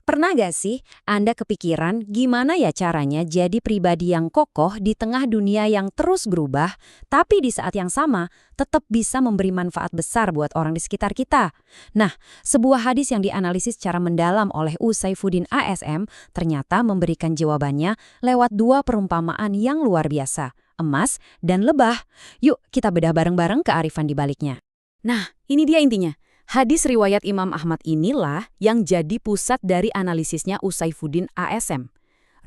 Pernah gak sih Anda kepikiran gimana ya caranya jadi pribadi yang kokoh di tengah dunia yang terus berubah, tapi di saat yang sama tetap bisa memberi manfaat besar buat orang di sekitar kita? Nah, sebuah hadis yang dianalisis secara mendalam oleh U. Saifuddin ASM ternyata memberikan jawabannya lewat dua perumpamaan yang luar biasa, emas dan lebah. Yuk kita bedah bareng-bareng kearifan di baliknya. Nah, ini dia intinya. Hadis riwayat Imam Ahmad inilah yang jadi pusat dari analisisnya Saifuddin ASM.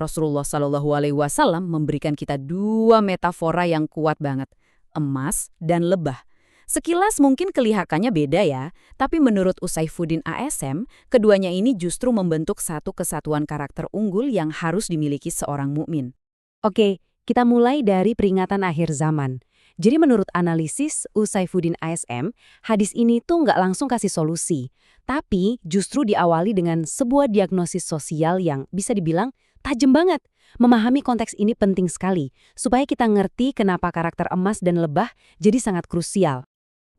Rasulullah SAW memberikan kita dua metafora yang kuat banget, emas dan lebah. Sekilas mungkin kelihatannya beda ya, tapi menurut Saifuddin ASM, keduanya ini justru membentuk satu kesatuan karakter unggul yang harus dimiliki seorang mukmin. Oke, kita mulai dari peringatan akhir zaman. Jadi menurut analisis Saifuddin ASM, hadis ini tuh nggak langsung kasih solusi, tapi justru diawali dengan sebuah diagnosis sosial yang bisa dibilang tajam banget. Memahami konteks ini penting sekali, supaya kita ngerti kenapa karakter emas dan lebah jadi sangat krusial.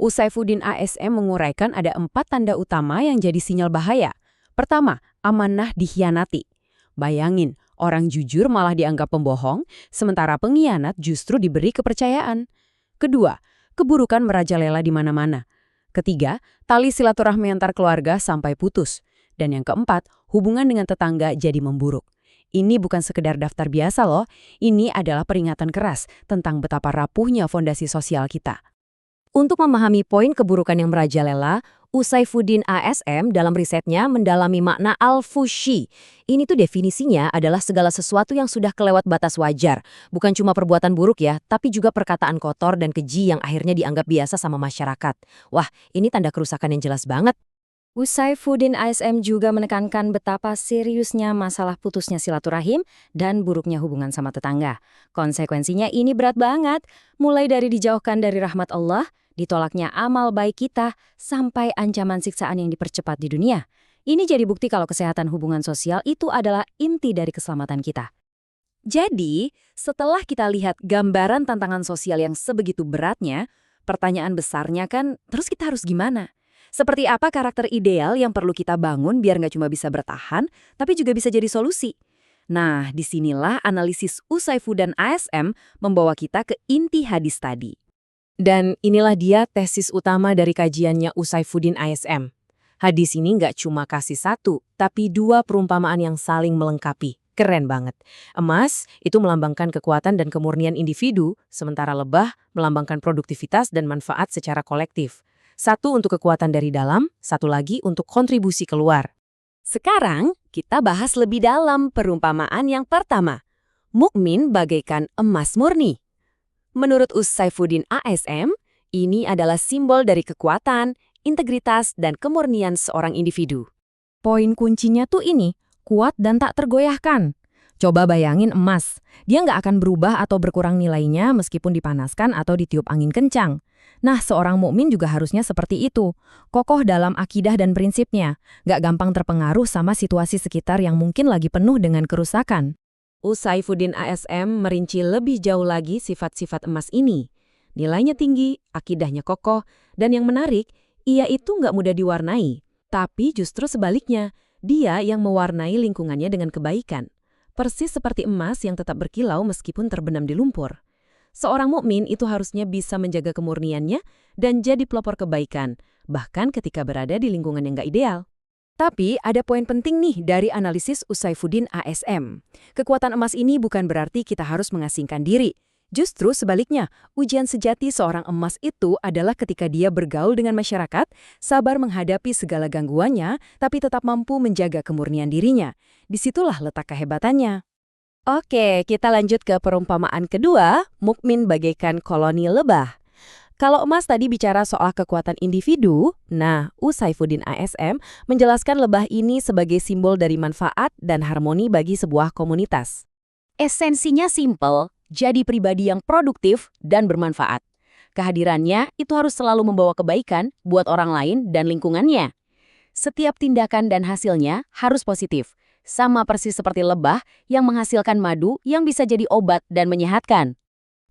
Saifuddin ASM menguraikan ada 4 tanda utama yang jadi sinyal bahaya. Pertama, amanah dikhianati. Bayangin, orang jujur malah dianggap pembohong, sementara pengkhianat justru diberi kepercayaan. Kedua, keburukan merajalela di mana-mana. Ketiga, tali silaturahmi antar keluarga sampai putus. Dan yang keempat, hubungan dengan tetangga jadi memburuk. Ini bukan sekedar daftar biasa loh, ini adalah peringatan keras tentang betapa rapuhnya fondasi sosial kita. Untuk memahami poin keburukan yang merajalela, Saifuddin ASM dalam risetnya mendalami makna al-fuhshi. Ini tuh definisinya adalah segala sesuatu yang sudah kelewat batas wajar. Bukan cuma perbuatan buruk ya, tapi juga perkataan kotor dan keji yang akhirnya dianggap biasa sama masyarakat. Wah, ini tanda kerusakan yang jelas banget. Saifuddin ASM juga menekankan betapa seriusnya masalah putusnya silaturahim dan buruknya hubungan sama tetangga. Konsekuensinya ini berat banget, mulai dari dijauhkan dari rahmat Allah, ditolaknya amal baik kita, sampai ancaman siksaan yang dipercepat di dunia. Ini jadi bukti kalau kesehatan hubungan sosial itu adalah inti dari keselamatan kita. Jadi, setelah kita lihat gambaran tantangan sosial yang sebegitu beratnya, pertanyaan besarnya kan, terus kita harus gimana? Seperti apa karakter ideal yang perlu kita bangun biar nggak cuma bisa bertahan, tapi juga bisa jadi solusi? Nah, disinilah analisis Saifuddin ASM membawa kita ke inti hadis tadi. Dan inilah dia tesis utama dari kajiannya Saifuddin ASM. Hadis ini nggak cuma kasih satu, tapi dua perumpamaan yang saling melengkapi. Keren banget. Emas itu melambangkan kekuatan dan kemurnian individu, sementara lebah melambangkan produktivitas dan manfaat secara kolektif. Satu untuk kekuatan dari dalam, satu lagi untuk kontribusi keluar. Sekarang kita bahas lebih dalam perumpamaan yang pertama. Mukmin bagaikan emas murni. Menurut Saifuddin ASM, ini adalah simbol dari kekuatan, integritas, dan kemurnian seorang individu. Poin kuncinya tuh ini, kuat dan tak tergoyahkan. Coba bayangin emas, dia nggak akan berubah atau berkurang nilainya meskipun dipanaskan atau ditiup angin kencang. Nah, seorang mukmin juga harusnya seperti itu, kokoh dalam akidah dan prinsipnya, nggak gampang terpengaruh sama situasi sekitar yang mungkin lagi penuh dengan kerusakan. Saifuddin ASM merinci lebih jauh lagi sifat-sifat emas ini. Nilainya tinggi, akidahnya kokoh, dan yang menarik, ia itu nggak mudah diwarnai. Tapi justru sebaliknya, dia yang mewarnai lingkungannya dengan kebaikan. Persis seperti emas yang tetap berkilau meskipun terbenam di lumpur. Seorang mukmin itu harusnya bisa menjaga kemurniannya dan jadi pelopor kebaikan, bahkan ketika berada di lingkungan yang nggak ideal. Tapi ada poin penting nih dari analisis Saifuddin ASM. Kekuatan emas ini bukan berarti kita harus mengasingkan diri. Justru sebaliknya, ujian sejati seorang emas itu adalah ketika dia bergaul dengan masyarakat, sabar menghadapi segala gangguannya, tapi tetap mampu menjaga kemurnian dirinya. Disitulah letak kehebatannya. Oke, kita lanjut ke perumpamaan kedua, mukmin bagaikan koloni lebah. Kalau emas tadi bicara soal kekuatan individu, nah Saifuddin ASM menjelaskan lebah ini sebagai simbol dari manfaat dan harmoni bagi sebuah komunitas. Esensinya simpel, jadi pribadi yang produktif dan bermanfaat. Kehadirannya itu harus selalu membawa kebaikan buat orang lain dan lingkungannya. Setiap tindakan dan hasilnya harus positif, sama persis seperti lebah yang menghasilkan madu yang bisa jadi obat dan menyehatkan.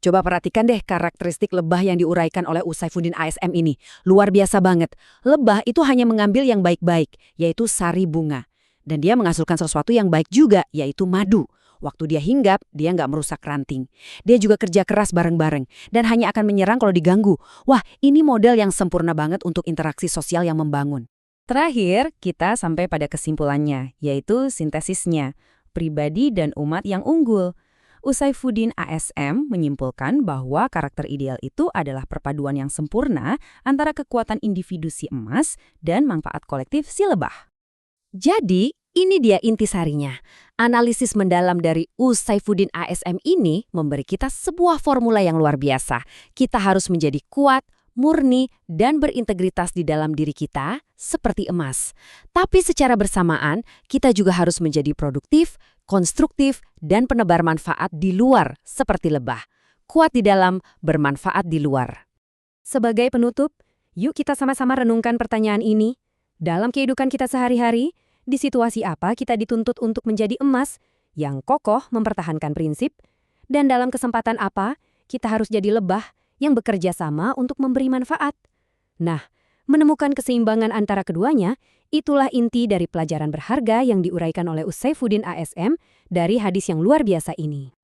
Coba perhatikan deh karakteristik lebah yang diuraikan oleh Saifuddin ASM ini. Luar biasa banget. Lebah itu hanya mengambil yang baik-baik, yaitu sari bunga. Dan dia menghasilkan sesuatu yang baik juga, yaitu madu. Waktu dia hinggap, dia nggak merusak ranting. Dia juga kerja keras bareng-bareng dan hanya akan menyerang kalau diganggu. Wah, ini model yang sempurna banget untuk interaksi sosial yang membangun. Terakhir, kita sampai pada kesimpulannya, yaitu sintesisnya, pribadi dan umat yang unggul. Utsaifuddin ASM menyimpulkan bahwa karakter ideal itu adalah perpaduan yang sempurna antara kekuatan individu si emas dan manfaat kolektif si lebah. Jadi, ini dia intisarinya. Analisis mendalam dari Utsaifuddin ASM ini memberi kita sebuah formula yang luar biasa. Kita harus menjadi kuat, murni, dan berintegritas di dalam diri kita seperti emas. Tapi secara bersamaan, kita juga harus menjadi produktif, konstruktif, dan penebar manfaat di luar seperti lebah. Kuat di dalam, bermanfaat di luar. Sebagai penutup, yuk kita sama-sama renungkan pertanyaan ini. Dalam kehidupan kita sehari-hari, di situasi apa kita dituntut untuk menjadi emas yang kokoh mempertahankan prinsip? Dan dalam kesempatan apa kita harus jadi lebah yang bekerja sama untuk memberi manfaat? Nah, menemukan keseimbangan antara keduanya, itulah inti dari pelajaran berharga yang diuraikan oleh Utsaifuddin ASM dari hadis yang luar biasa ini.